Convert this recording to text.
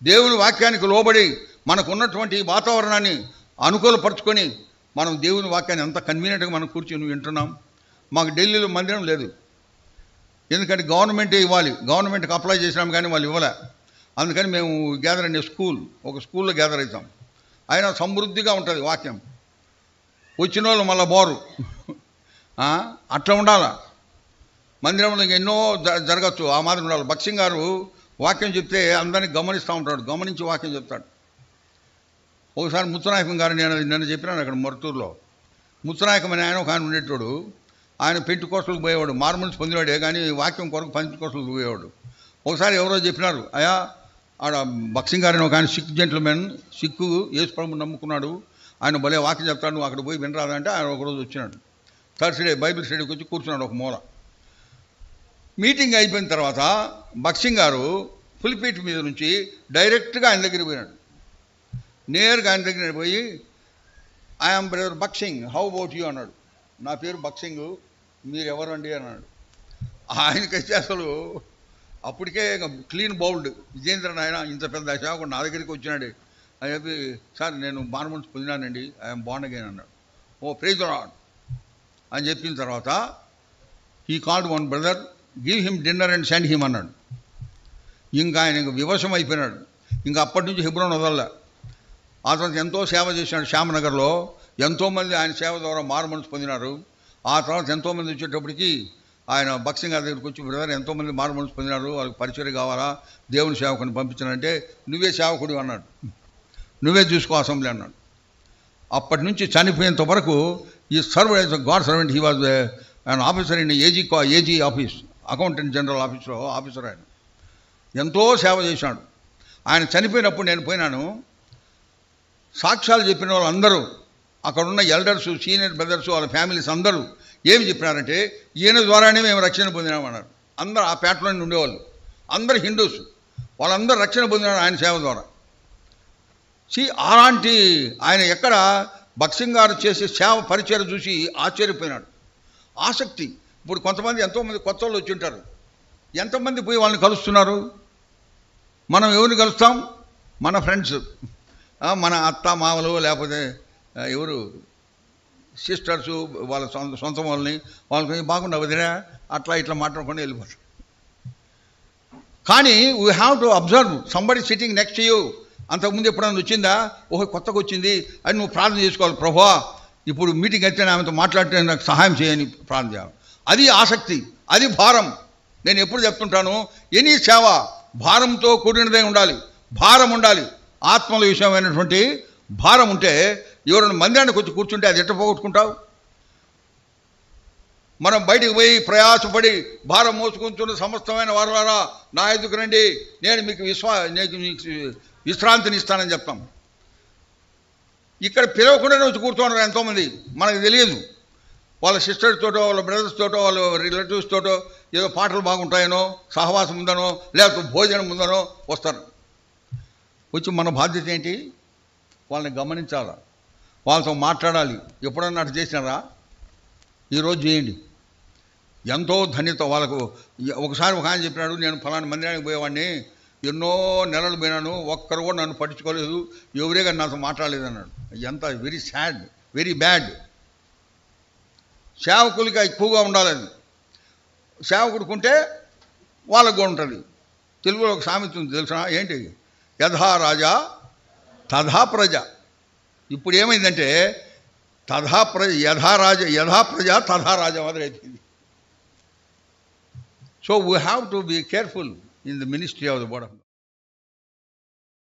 దేవుని వాక్యానికి లోబడి మనకు ఉన్నటువంటి వాతావరణాన్ని అనుకూలపరుచుకొని మనం దేవుని వాక్యాన్ని ఎంత కన్వీనియంట్గా మనం కూర్చొని వింటున్నాం. మాకు ఢిల్లీలో మందిరం లేదు, ఎందుకంటే గవర్నమెంటే ఇవ్వాలి. గవర్నమెంట్కి అప్లై చేసినాం కానీ వాళ్ళు ఇవ్వలే. అందుకని మేము గ్యాదర్ అనే ఒక స్కూల్లో గ్యాదర్ అవుతాం. అయినా సమృద్ధిగా ఉంటుంది వాక్యం. వచ్చిన వాళ్ళు మళ్ళీ బోరు. అట్లా ఉండాలా. మందిరంలో ఎన్నో జరగచ్చు, ఆ మాదిరి ఉండాలి. భక్సింగ్ గారు వాక్యం చెప్తే అందరినీ గమనిస్తూ ఉంటాడు, గమనించి వాక్యం చెప్తాడు. ఒకసారి ముత్తనాయకం గారు నేను చెప్పినాను అక్కడ మొరటూరులో. ముత్తనాయకం అని ఆయన ఒక ఆయన ఉండేటోడు. ఆయన పెంటుకోసలకు పోయేవాడు, మార్మల్స్ పొందివాడే కానీ వాక్యం కొరకు పెంటుకోసలకు పోయేవాడు. ఒకసారి ఎవరో చెప్పినారు, అయా ఆడ భక్సింగ్ గారిని ఒక ఆయన సిక్ జెంట్మెన్, సిక్కు యేసు ప్రభువుని నమ్ముకున్నాడు, ఆయన భలే వాక్యం చెప్తాడు, నువ్వు అక్కడ పోయి వినరాదంటే ఆయన ఒకరోజు వచ్చినాడు. థర్స్డే బైబిల్ స్టడీకి వచ్చి కూర్చున్నాడు ఒక మూల. మీటింగ్ అయిపోయిన తర్వాత భక్సింగ్ గారు పులిపీట్ మీద నుంచి డైరెక్ట్గా ఆయన దగ్గరికి పోయినాడు. నేరుగా ఆయన దగ్గర పోయి, ఐఎమ్ బ్రదర్ భక్సింగ్, హౌ అబౌట్ యూ అన్నాడు. నా పేరు భక్సింగ్, మీరు ఎవరండి అన్నాడు. ఆయనకైతే అసలు అప్పటికే క్లీన్ బౌల్డ్. విజేంద్రన్ ఆయన ఇంత పెద్ద సేవకుడు నా దగ్గరికి వచ్చినాడు అని చెప్పి, సార్ నేను మార్మన్స్ పొందినానండి, ఐఎమ్ బార్న్ అగైన్ అన్నాడు. ఓ ప్రైజ్ ది లార్డ్ అని చెప్పిన తర్వాత he called one brother, give him dinner and send him అన్నాడు. ఇంకా ఆయన వివశం అయిపోయినాడు. ఇంకా అప్పటి నుంచి హెబ్రోన్ వదల్లా. ఆ తర్వాత ఎంతో సేవ చేసినాడు. శ్యామనగర్లో ఎంతోమంది ఆయన సేవ ద్వారా మారుమనసు పొందినారు. ఆ తర్వాత ఎంతోమంది వచ్చేటప్పటికి ఆయన భక్సింగ్ గారి దగ్గరికి వచ్చి, బ్రదర్ ఎంతోమంది మారుమనసు పొందినారు, వాళ్ళకి పరిచయం కావాలా, దేవుని సేవకుని పంపించానంటే నువ్వే సేవకుడు అన్నాడు, నువ్వే చూసుకో అసెంబ్లీ అన్నాడు. అప్పటి నుంచి చనిపోయేంత వరకు ఈ serve as a god servant. He was an officer in AG office, accountant general ఆఫీస్లో ఆఫీసర్. ఆయన ఎంతో సేవ చేశాడు. ఆయన చనిపోయినప్పుడు నేను పోయినాను. సాక్ష్యాలు చెప్పిన వాళ్ళందరూ, అక్కడున్న ఎల్డర్సు, సీనియర్ బ్రదర్సు, వాళ్ళ ఫ్యామిలీస్ అందరూ ఏమి చెప్పినారంటే, ఈయన ద్వారానే మేము రక్షణ పొందినామన్నారు. అందరూ ఆ పేటలో ఉండేవాళ్ళు, అందరూ హిందూస్, వాళ్ళందరూ రక్షణ పొందినారు ఆయన సేవ ద్వారా. అలాంటి ఆయన ఎక్కడ భక్సింగ్ గారు చేసే సేవ పరిచయం చూసి ఆశ్చర్యపోయినాడు. ఆసక్తి. ఇప్పుడు కొంతమంది ఎంతోమంది కొత్త వాళ్ళు వచ్చి ఉంటారు, ఎంతమంది పోయి వాళ్ళని కలుస్తున్నారు. మనం ఎవరిని కలుస్తాం? మన ఫ్రెండ్స్, మన అత్త మామలు, లేకపోతే ఎవరు సిస్టర్సు, వాళ్ళ సొంత వాళ్ళకి బాగుండవు వదినా, అట్లా ఇట్లా మాట్లాడుకొని వెళ్ళిపోతారు. కానీ we have to observe somebody sitting next you. అంతకుముందు ఎప్పుడైనా వచ్చిందా? ఓహో కొత్తగా వచ్చింది అని నువ్వు ప్రార్థన చేసుకోవాలి. ప్రభువా ఇప్పుడు మీటింగ్ అయితే ఆమెతో మాట్లాడితే నాకు సహాయం చేయని ప్రార్థన చేయాలి. అది ఆసక్తి, అది భారం. నేను ఎప్పుడు చెప్తుంటాను, ఎనీ సేవ భారంతో కూడినదే ఉండాలి, భారం ఉండాలి. ఆత్మల విషయమైనటువంటి భారం ఉంటే ఎవరైనా మందిరానికి వచ్చి కూర్చుంటే అది ఎట్ట పోగొట్టుకుంటావు? మనం బయటికి పోయి ప్రయాసపడి భారం మోసుకుంటున్న సమస్తమైన వారులారా నా ఎదుకు రండి, నేను మీకు విశ్రాంతిని ఇస్తానని చెప్తాం. ఇక్కడ పిలవకుండానే వచ్చి కూర్చున్నారు ఎంతోమంది. మనకు తెలియదు, వాళ్ళ సిస్టర్స్ తోటో, వాళ్ళ బ్రదర్స్ తోటో, వాళ్ళ రిలేటివ్స్ తోటో ఏదో పాటలు బాగుంటాయనో, సహవాసం ఉందనో, లేకపోతే భోజనం ఉందనో వస్తారు. వచ్చి మన బాధ్యత ఏంటి? వాళ్ళని గమనించాలా, వాళ్ళతో మాట్లాడాలి. ఎప్పుడన్నా అటు చేసినారా? ఈరోజు చేయండి. ఎంతో ధన్యత వాళ్ళకు. ఒకసారి ఒక ఆయన చెప్పినాడు, నేను ఫలానా మందిరానికి పోయేవాడిని, ఎన్నో నెలలు పోయినాను, ఒక్కరు కూడా నన్ను పట్టించుకోలేదు, ఎవరే కానీ నాతో మాట్లాడలేదు అన్నాడు. ఎంత వెరీ సాడ్, వెరీ బ్యాడ్. సేవకులకి ఎక్కువగా ఉండాలి. అది సేవకుడుకుంటే వాళ్ళకు కూడా ఉంటుంది. తెలుగులో ఒక సామెత ఉంది తెలుసా? ఏంటి? యథా రాజా తథా ప్రజ. ఇప్పుడు ఏమైందంటే యథా ప్రజ తథా రాజా మొదలైపోయింది. So we have to be careful in the ministry of the board of